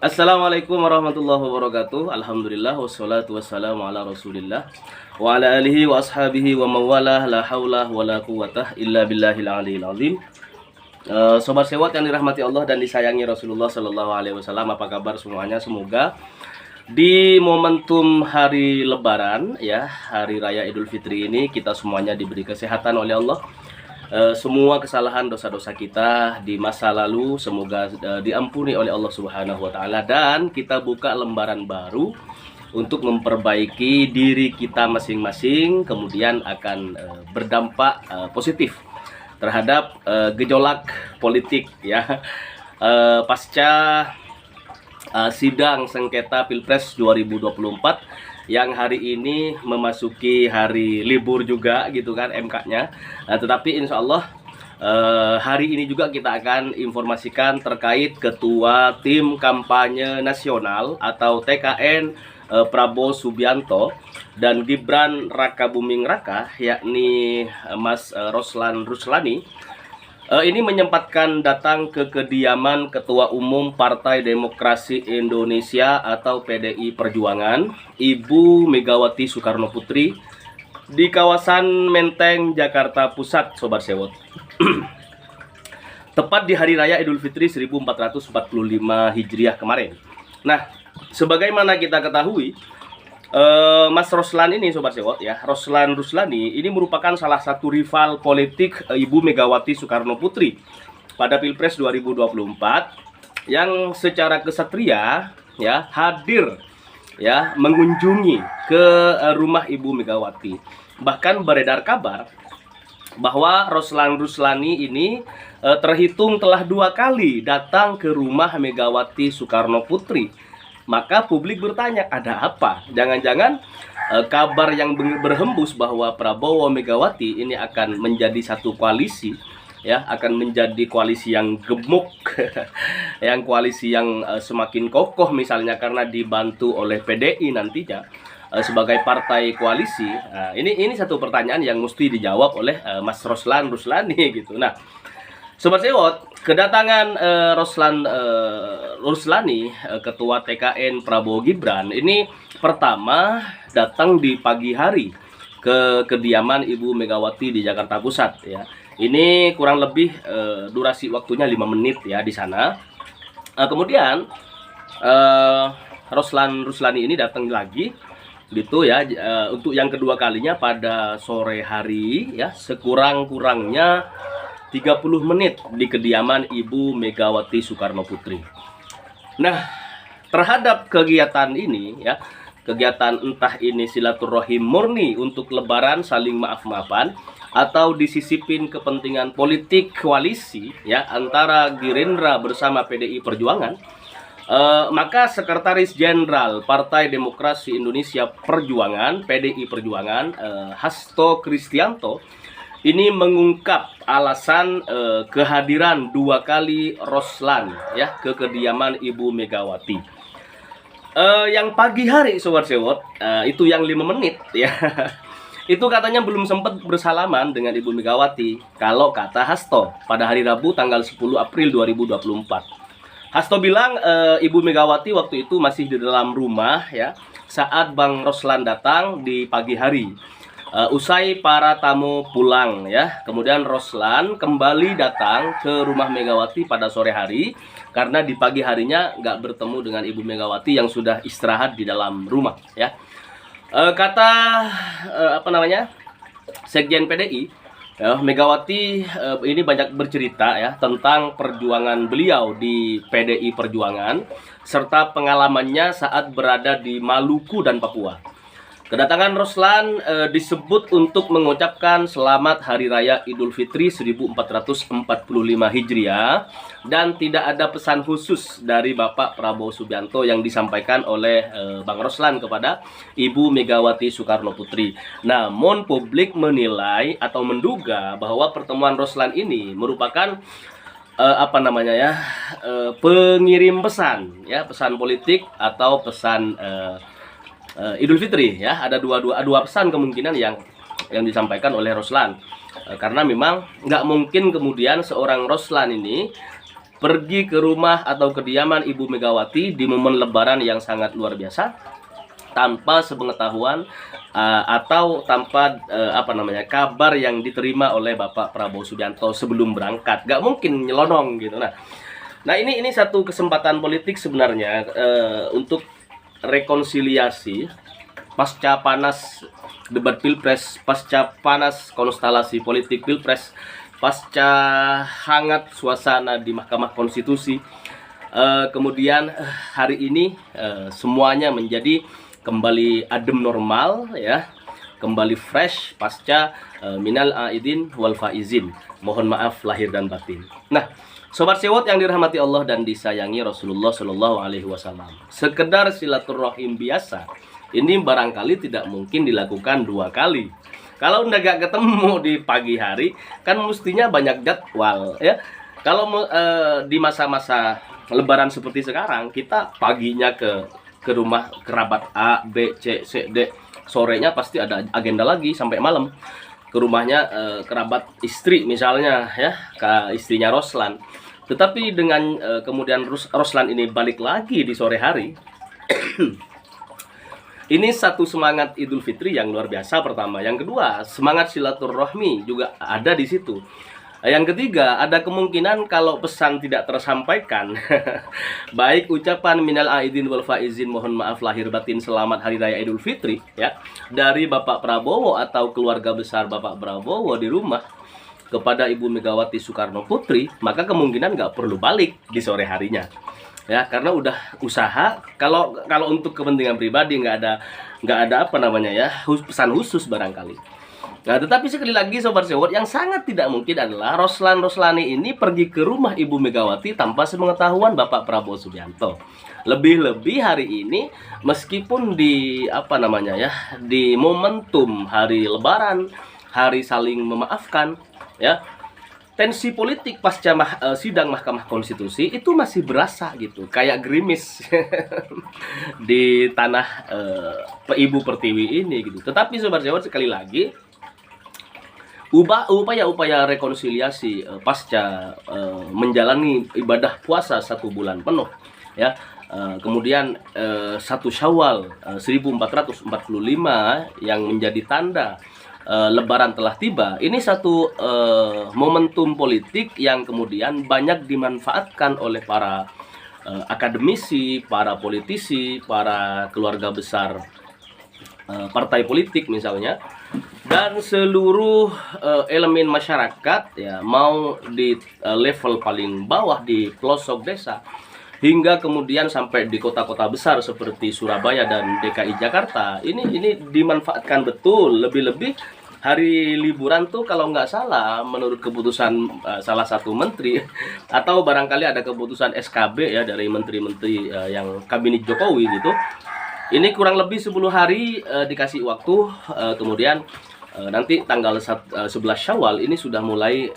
Assalamualaikum warahmatullahi wabarakatuh. Alhamdulillah wassalatu wassalamu ala Rasulillah wa ala alihi wa ashabihi wa mawalah la haula wala quwwata illa billahil aliyil azim. Sobat sewot yang dirahmati Allah dan disayangi Rasulullah sallallahu alaihi wasallam, apa kabar semuanya? Semoga di momentum hari Lebaran ya, hari raya Idul Fitri ini kita semuanya diberi kesehatan oleh Allah. Semua kesalahan dosa-dosa kita di masa lalu semoga diampuni oleh Allah Subhanahu wa taala, dan kita buka lembaran baru untuk memperbaiki diri kita masing-masing, kemudian akan berdampak positif terhadap gejolak politik ya, pasca sidang sengketa Pilpres 2024 yang hari ini memasuki hari libur juga gitu kan, MK-nya. Tetapi insya Allah hari ini juga kita akan informasikan terkait Ketua Tim Kampanye Nasional atau TKN Prabowo Subianto dan Gibran Rakabuming Raka, yakni Mas Roslan Ruslani. Ini menyempatkan datang ke kediaman Ketua Umum Partai Demokrasi Indonesia atau PDI Perjuangan, Ibu Megawati Soekarno Putri, di kawasan Menteng, Jakarta Pusat, Sobat Sewot. Tepat di Hari Raya Idul Fitri 1445 Hijriah kemarin. Nah, sebagaimana kita ketahui, Mas Roslan ini, Sobat Sewot ya, Roslan Ruslani ini merupakan salah satu rival politik Ibu Megawati Soekarno Putri pada Pilpres 2024 yang secara kesatria ya hadir ya mengunjungi ke rumah Ibu Megawati. Bahkan beredar kabar bahwa Roslan Ruslani ini terhitung telah 2 kali datang ke rumah Megawati Soekarno Putri. Maka publik bertanya, ada apa? Jangan-jangan kabar yang berhembus bahwa Prabowo Megawati ini akan menjadi satu koalisi ya, akan menjadi koalisi yang gemuk yang koalisi yang semakin kokoh misalnya karena dibantu oleh PDI nantinya sebagai partai koalisi. Ini satu pertanyaan yang mesti dijawab oleh Mas Roslan Ruslani gitu. Nah, Sobat Sewot, kedatangan Roslan Ruslani, Ketua TKN Prabowo Gibran, ini pertama datang di pagi hari ke kediaman Ibu Megawati di Jakarta Pusat ya. Ini kurang lebih durasi waktunya 5 menit ya di sana. Kemudian Roslan Ruslani ini datang lagi gitu ya, untuk yang kedua kalinya pada sore hari ya, sekurang-kurangnya 30 menit di kediaman Ibu Megawati Soekarno Putri. Nah, terhadap kegiatan ini ya, kegiatan entah ini silaturahim murni untuk lebaran saling maaf-maafan atau disisipin kepentingan politik koalisi ya antara Gerindra bersama PDI Perjuangan, maka Sekretaris Jenderal Partai Demokrasi Indonesia Perjuangan PDI Perjuangan Hasto Kristianto ini mengungkap alasan kehadiran 2 kali Roslan ya ke kediaman Ibu Megawati. Yang pagi hari, Sobat Sewot, itu yang 5 menit ya. Itu katanya belum sempat bersalaman dengan Ibu Megawati kalau kata Hasto pada hari Rabu tanggal 10 April 2024. Hasto bilang Ibu Megawati waktu itu masih di dalam rumah ya saat Bang Roslan datang di pagi hari. Usai para tamu pulang ya, kemudian Roslan kembali datang ke rumah Megawati pada sore hari karena di pagi harinya nggak bertemu dengan Ibu Megawati yang sudah istirahat di dalam rumah ya. Kata Sekjen PDI ya, Megawati ini banyak bercerita ya tentang perjuangan beliau di PDI Perjuangan serta pengalamannya saat berada di Maluku dan Papua. Kedatangan Roslan disebut untuk mengucapkan selamat Hari Raya Idul Fitri 1445 Hijriah dan tidak ada pesan khusus dari Bapak Prabowo Subianto yang disampaikan oleh Bang Roslan kepada Ibu Megawati Soekarno Putri. Namun publik menilai atau menduga bahwa pertemuan Roslan ini merupakan pengirim pesan ya, pesan politik atau pesan Idul Fitri ya. Ada dua pesan kemungkinan yang disampaikan oleh Roslan, karena memang nggak mungkin kemudian seorang Roslan ini pergi ke rumah atau kediaman Ibu Megawati di momen Lebaran yang sangat luar biasa tanpa sepengetahuan atau tanpa kabar yang diterima oleh Bapak Prabowo Subianto sebelum berangkat. Gak mungkin nyelonong gitu. Nah ini satu kesempatan politik sebenarnya untuk rekonsiliasi pasca panas debat pilpres, pasca panas konstelasi politik pilpres, pasca hangat suasana di Mahkamah Konstitusi. Kemudian hari ini semuanya menjadi kembali adem normal, ya, kembali fresh pasca minal aidin wal faizin, mohon maaf lahir dan batin. Nah, sobat sewot yang dirahmati Allah dan disayangi Rasulullah Shallallahu Alaihi Wasallam, sekedar silaturahim biasa ini barangkali tidak mungkin dilakukan 2 kali. Kalau nggak ketemu di pagi hari, kan mestinya banyak jadwal, ya. Kalau di masa-masa Lebaran seperti sekarang, kita paginya ke rumah kerabat A, B, C, C, D, sorenya pasti ada agenda lagi sampai malam. Ke rumahnya kerabat istri misalnya, ya, ke istrinya Roslan. Tetapi dengan kemudian Roslan ini balik lagi di sore hari, ini satu semangat Idul Fitri yang luar biasa pertama. Yang kedua, semangat silaturahmi juga ada di situ. Yang ketiga, ada kemungkinan kalau pesan tidak tersampaikan, baik ucapan minal aidin wal faizin, mohon maaf lahir batin selamat hari raya Idul Fitri, ya, dari Bapak Prabowo atau keluarga besar Bapak Prabowo di rumah kepada Ibu Megawati Soekarno Putri, maka kemungkinan nggak perlu balik di sore harinya, ya, karena udah usaha. Kalau untuk kepentingan pribadi nggak ada pesan khusus barangkali. Nah, tetapi sekali lagi sobat sewot, yang sangat tidak mungkin adalah Roslani ini pergi ke rumah Ibu Megawati tanpa sepengetahuan Bapak Prabowo Subianto. Lebih-lebih hari ini, meskipun di di momentum hari Lebaran, hari saling memaafkan, ya, tensi politik pasca sidang Mahkamah Konstitusi itu masih berasa gitu, kayak gerimis di tanah Ibu Pertiwi ini gitu. Tetapi sobat sewot, sekali lagi, upaya rekonsiliasi pasca menjalani ibadah puasa 1 bulan penuh, ya, kemudian 1 Syawal 1445 yang menjadi tanda Lebaran telah tiba. Ini satu momentum politik yang kemudian banyak dimanfaatkan oleh para akademisi, para politisi, para keluarga besar partai politik misalnya, dan seluruh elemen masyarakat, ya, mau di level paling bawah di pelosok desa hingga kemudian sampai di kota-kota besar seperti Surabaya dan DKI Jakarta. Ini dimanfaatkan betul. Lebih-lebih hari liburan tuh kalau nggak salah menurut keputusan salah satu menteri atau barangkali ada keputusan SKB, ya, dari menteri-menteri yang kabinet Jokowi gitu. Ini kurang lebih 10 hari dikasih waktu, kemudian nanti tanggal 11 Syawal ini sudah mulai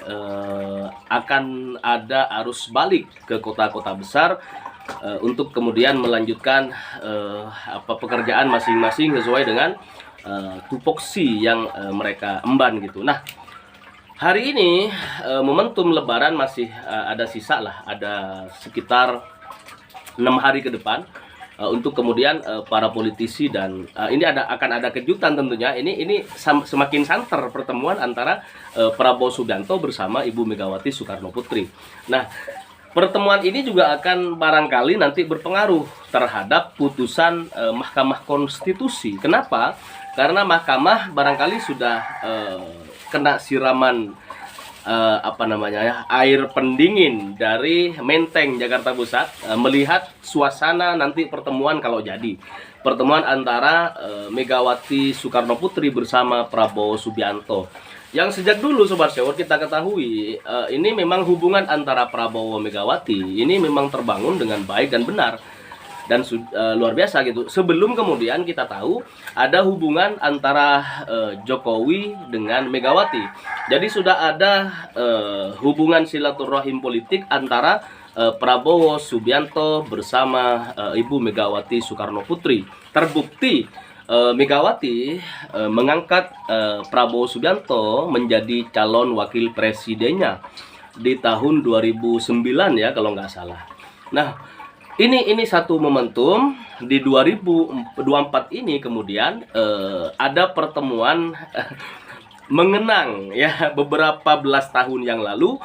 akan ada arus balik ke kota-kota besar untuk kemudian melanjutkan pekerjaan masing-masing sesuai dengan tupoksi yang mereka emban gitu. Nah, hari ini momentum Lebaran masih ada sisa lah, ada sekitar 6 hari ke depan. Untuk kemudian para politisi dan ini akan ada kejutan tentunya. Ini semakin santer pertemuan antara Prabowo Subianto bersama Ibu Megawati Soekarno Putri. Nah, pertemuan ini juga akan barangkali nanti berpengaruh terhadap putusan Mahkamah Konstitusi. Kenapa? Karena Mahkamah barangkali sudah kena siraman air pendingin dari Menteng Jakarta Pusat, melihat suasana nanti pertemuan, kalau jadi pertemuan antara Megawati Soekarno Putri bersama Prabowo Subianto, yang sejak dulu sobat sewot kita ketahui ini memang hubungan antara Prabowo Megawati ini memang terbangun dengan baik dan benar dan luar biasa gitu. Sebelum kemudian kita tahu ada hubungan antara Jokowi dengan Megawati. Jadi sudah ada hubungan silaturahim politik antara Prabowo Subianto bersama Ibu Megawati Soekarno Putri. Terbukti Megawati mengangkat Prabowo Subianto menjadi calon wakil presidennya di tahun 2009 ya kalau nggak salah. Nah, ini satu momentum di 2024 ini kemudian ada pertemuan mengenang ya beberapa belas tahun yang lalu.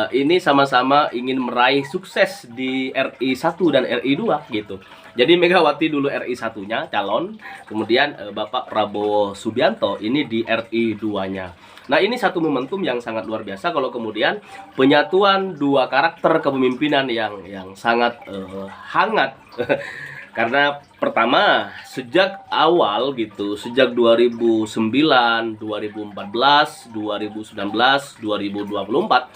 Ini sama-sama ingin meraih sukses di RI 1 dan RI 2 gitu. Jadi Megawati dulu RI 1-nya calon, kemudian Bapak Prabowo Subianto ini di RI 2-nya. Nah, ini satu momentum yang sangat luar biasa kalau kemudian penyatuan dua karakter kepemimpinan yang sangat hangat. Karena pertama, sejak awal gitu, sejak 2009, 2014, 2019, 2024,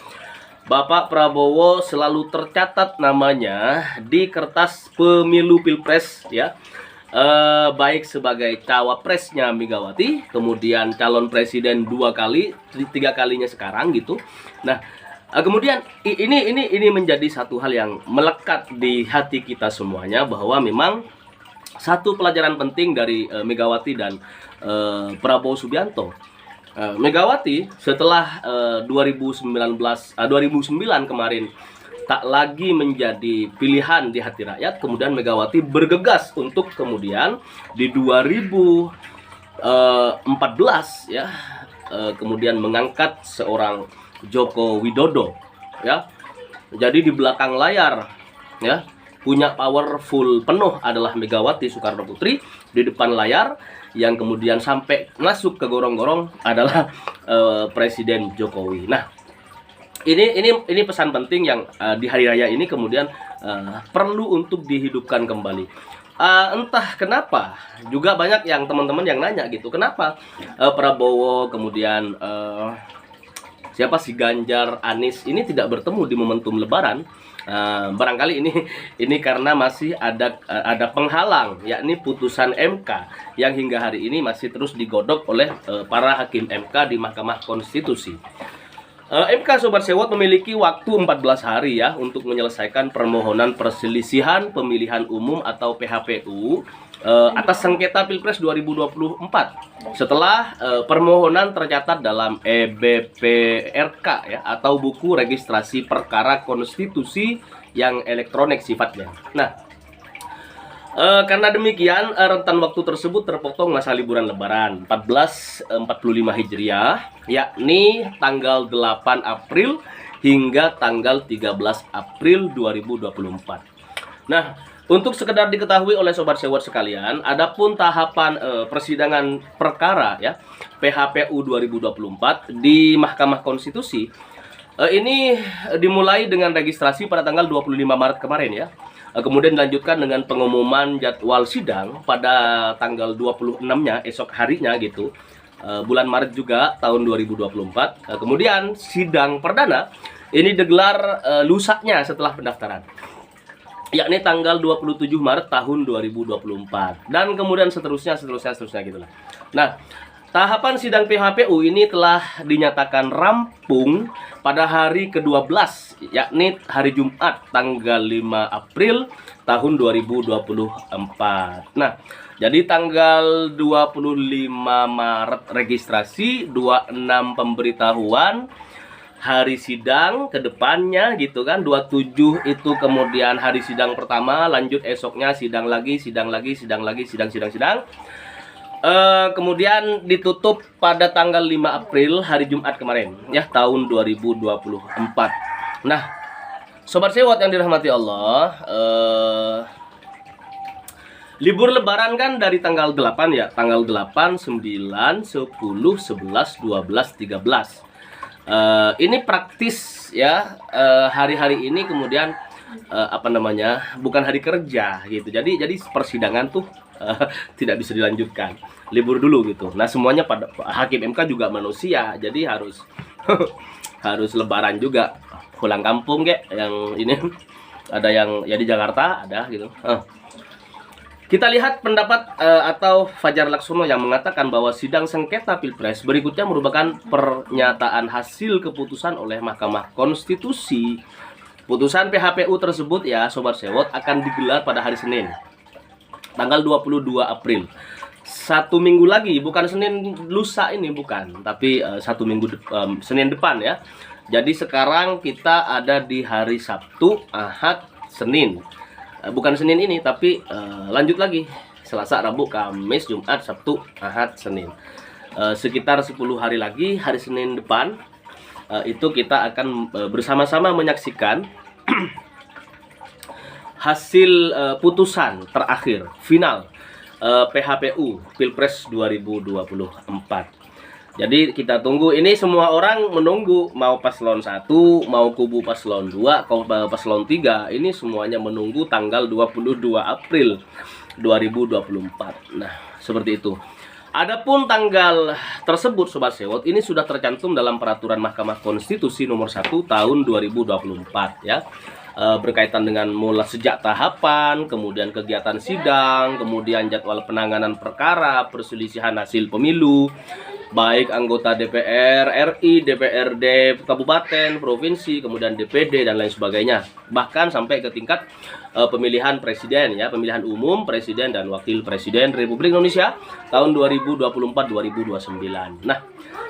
Bapak Prabowo selalu tercatat namanya di kertas pemilu Pilpres ya. Baik sebagai cawapresnya Megawati, kemudian calon presiden 2 kali, 3 kalinya sekarang gitu. Nah, kemudian ini menjadi satu hal yang melekat di hati kita semuanya, bahwa memang satu pelajaran penting dari Megawati dan Prabowo Subianto. Megawati setelah 2009 kemarin tak lagi menjadi pilihan di hati rakyat, kemudian Megawati bergegas untuk kemudian di 2014 ya kemudian mengangkat seorang Joko Widodo ya. Jadi di belakang layar ya punya powerful penuh adalah Megawati Soekarno Putri, di depan layar yang kemudian sampai masuk ke gorong-gorong adalah Presiden Jokowi. Nah, ini pesan penting yang di hari raya ini kemudian perlu untuk dihidupkan kembali. Entah kenapa juga banyak yang teman-teman yang nanya gitu, kenapa Prabowo kemudian siapa si Ganjar, Anies ini tidak bertemu di momentum Lebaran. Barangkali ini karena masih ada penghalang, yakni putusan MK yang hingga hari ini masih terus digodok oleh para hakim MK di Mahkamah Konstitusi. MK Sobat Sewot memiliki waktu 14 hari ya untuk menyelesaikan permohonan perselisihan pemilihan umum atau PHPU atas sengketa Pilpres 2024 setelah permohonan tercatat dalam EBPRK ya, atau buku registrasi perkara konstitusi yang elektronik sifatnya. Nah, karena demikian rentan waktu tersebut terpotong masa liburan Lebaran 1445 Hijriah, yakni tanggal 8 April hingga tanggal 13 April 2024. Nah, untuk sekedar diketahui oleh Sobat Sewot sekalian, adapun tahapan persidangan perkara ya PHPU 2024 di Mahkamah Konstitusi ini dimulai dengan registrasi pada tanggal 25 Maret kemarin ya. Kemudian dilanjutkan dengan pengumuman jadwal sidang pada tanggal 26-nya, esok harinya gitu, bulan Maret juga tahun 2024. Kemudian sidang perdana ini digelar lusaknya setelah pendaftaran, yakni tanggal 27 Maret tahun 2024. Dan kemudian seterusnya gitu lah. Nah, tahapan sidang PHPU ini telah dinyatakan rampung pada hari ke-12, yakni hari Jumat tanggal 5 April tahun 2024. Nah, jadi tanggal 25 Maret registrasi, 26 pemberitahuan, hari sidang ke depannya gitu kan, 27 itu kemudian hari sidang pertama, lanjut esoknya sidang lagi. Kemudian ditutup pada tanggal 5 April hari Jumat kemarin ya tahun 2024. Nah, Sobat Sewot yang dirahmati Allah, libur Lebaran kan dari tanggal 8 ya, tanggal 8, 9, 10, 11, 12, 13. Ini praktis ya, hari-hari ini kemudian bukan hari kerja gitu. Jadi persidangan tuh tidak bisa dilanjutkan, libur dulu gitu. Nah, semuanya pada hakim MK juga manusia, jadi harus harus Lebaran juga, pulang kampung yang ini ada yang ya di Jakarta ada gitu. Kita lihat pendapat atau Fajar Laksono yang mengatakan bahwa sidang sengketa Pilpres berikutnya merupakan pernyataan hasil keputusan oleh Mahkamah Konstitusi. Putusan PHPU tersebut ya Sobat Sewot akan digelar pada hari Senin tanggal 22 April. 1 minggu lagi, bukan Senin lusa ini bukan, tapi 1 minggu Senin depan ya. Jadi sekarang kita ada di hari Sabtu, Ahad, Senin. Bukan Senin ini, tapi lanjut lagi. Selasa, Rabu, Kamis, Jumat, Sabtu, Ahad, Senin. Sekitar 10 hari lagi, hari Senin depan, itu kita akan bersama-sama menyaksikan hasil putusan terakhir, final PHPU Pilpres 2024. Jadi kita tunggu, ini semua orang menunggu, mau paslon 1, mau kubu paslon 2, paslon 3, ini semuanya menunggu tanggal 22 April 2024. Nah, seperti itu. Adapun tanggal tersebut Sobat Sewot, ini sudah tercantum dalam peraturan Mahkamah Konstitusi nomor 1 tahun 2024 ya. Berkaitan dengan mulai sejak tahapan, kemudian kegiatan sidang, kemudian jadwal penanganan perkara, perselisihan hasil pemilu, baik anggota DPR RI, DPRD kabupaten, provinsi, kemudian DPD dan lain sebagainya. Bahkan sampai ke tingkat pemilihan presiden ya, pemilihan umum presiden dan wakil presiden Republik Indonesia tahun 2024-2029. Nah,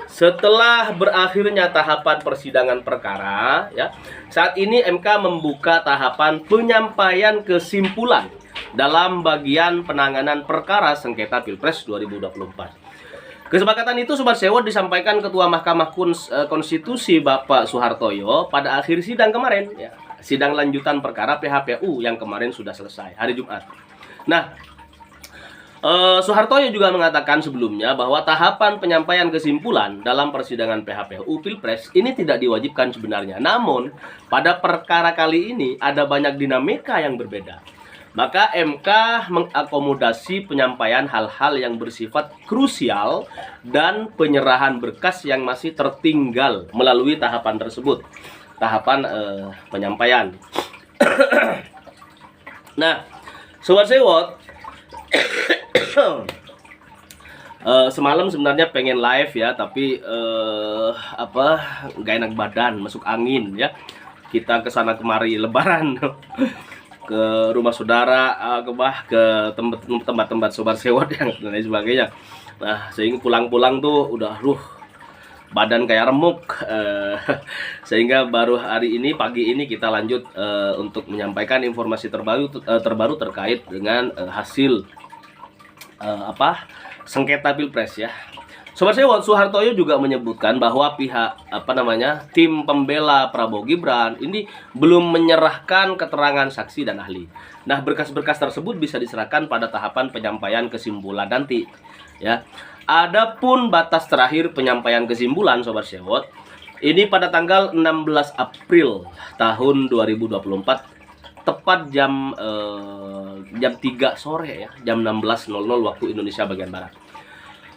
setelah berakhirnya tahapan persidangan perkara ya, saat ini MK membuka tahapan penyampaian kesimpulan dalam bagian penanganan perkara sengketa Pilpres 2024. Kesepakatan itu Sobat Sewot disampaikan Ketua Mahkamah Konstitusi Bapak Soehartojo pada akhir sidang kemarin ya. Sidang lanjutan perkara PHPU yang kemarin sudah selesai hari Jumat. Nah, Soehartojo juga mengatakan sebelumnya bahwa tahapan penyampaian kesimpulan dalam persidangan PHPU Pilpres ini tidak diwajibkan sebenarnya. Namun, pada perkara kali ini ada banyak dinamika yang berbeda. Maka MK mengakomodasi penyampaian hal-hal yang bersifat krusial dan penyerahan berkas yang masih tertinggal melalui tahapan tersebut. Tahapan penyampaian. Nah, Sobat Sewot, semalam sebenarnya pengen live ya, tapi nggak enak badan, masuk angin ya. Kita kesana kemari lebaran ke rumah saudara, ke tempat-tempat Sobat Sewot yang dan lain sebagainya. Nah, sehingga pulang-pulang tuh udah badan kayak remuk, sehingga baru hari ini pagi ini kita lanjut untuk menyampaikan informasi terbaru terkait dengan hasil sengketa Pilpres ya. Sobat Sewot, Soehartojo juga menyebutkan bahwa pihak tim pembela Prabowo Gibran ini belum menyerahkan keterangan saksi dan ahli. Nah, berkas-berkas tersebut bisa diserahkan pada tahapan penyampaian kesimpulan nanti ya. Adapun batas terakhir penyampaian kesimpulan Sobat Sewot ini pada tanggal 16 April tahun 2024 tepat jam 3 sore ya, jam 16.00 waktu Indonesia bagian barat.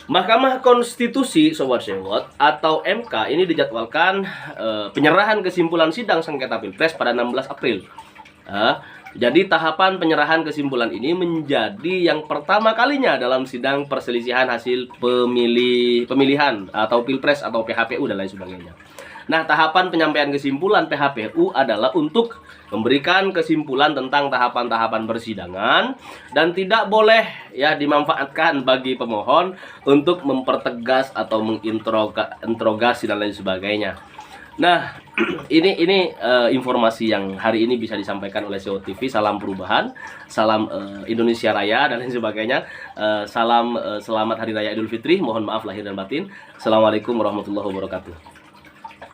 Mahkamah Konstitusi Sobat Sewot atau MK ini dijadwalkan penyerahan kesimpulan sidang sengketa Pilpres pada 16 April. Jadi tahapan penyerahan kesimpulan ini menjadi yang pertama kalinya dalam sidang perselisihan hasil pemilihan atau Pilpres atau PHPU dan lain sebagainya. Nah, tahapan penyampaian kesimpulan PHPU adalah untuk memberikan kesimpulan tentang tahapan-tahapan persidangan dan tidak boleh ya dimanfaatkan bagi pemohon untuk mempertegas atau menginterogasi dan lain sebagainya. Nah, ini informasi yang hari ini bisa disampaikan oleh Sewot TV. Salam perubahan, salam Indonesia Raya dan lain sebagainya. Salam selamat Hari Raya Idul Fitri. Mohon maaf lahir dan batin. Assalamualaikum warahmatullahi wabarakatuh.